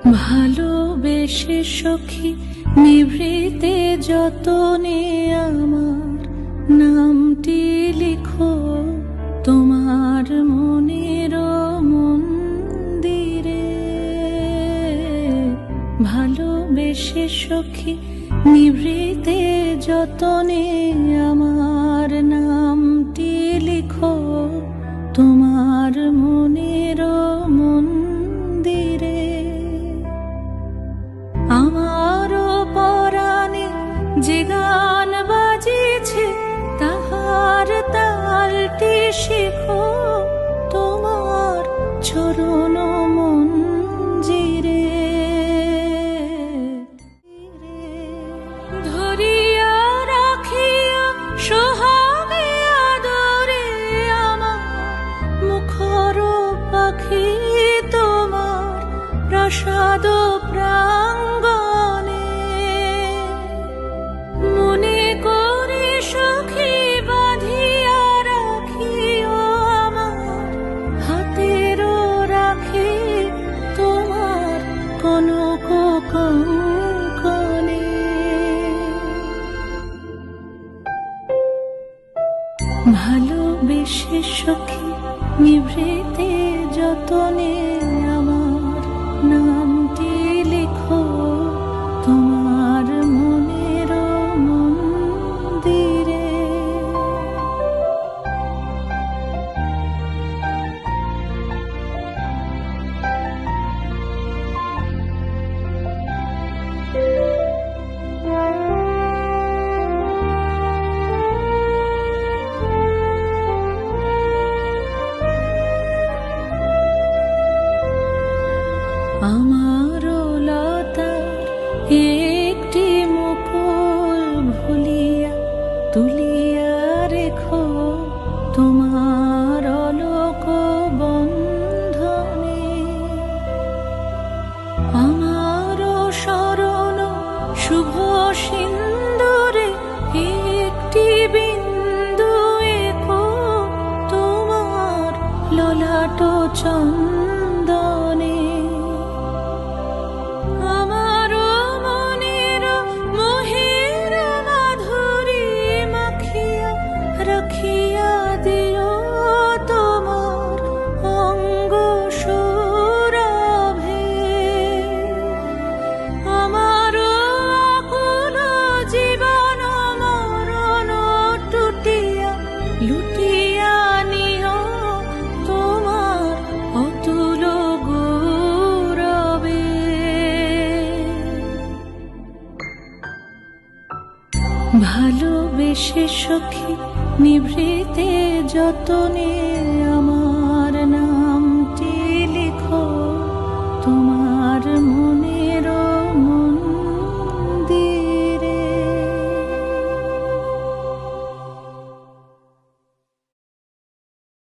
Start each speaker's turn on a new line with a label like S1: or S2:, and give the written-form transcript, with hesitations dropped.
S1: ভালোবেসে সখী নিভৃতে যতনে আমার নামটি লিখো তোমার মনের মন্দিরে। ভালোবেসে সখী নিভৃতে যতনে আমার নামটি লিখো তোমার মনের মন্দিরে। আমারও পরাণে যে গান বাজিছে তাহার তালটি শেখো তোমার চরণ মঞ্জিরে। ধরিয়া রাখিয়া সোহাগে আদরে আমার মুখর পাখি তোমার প্রাসাদ প্রাঙ্গণে। মনে করে সখী বাঁধিয়া রাখিও আমার হাতের রাখি তোমার কনক কঙ্কণে। ভালোবেসে সখী নিভৃতে যতনে আমার নামটি লিখো তোমার মনের মন্দিরে। আমারও লতার একটি মুকুল ভুলিয়া তুলিয়া রেখো তোমার অলোক বন্ধনে। আমারও শরণ শুভ সিন্দুরে একটি বিন্দু এঁকো তোমার ললাট চন্দনে। আমারও মনের মোহের মাধুরী মাখিয়া রাখিয়া দিও তোমার অঙ্গ সৌরভে। আমারও আকুল জীবন মরণ টুটিয়া লুটিয়া নিও তোমার অতুল গৌরবে। ভালোবেসে সখী নিভৃতে যতনে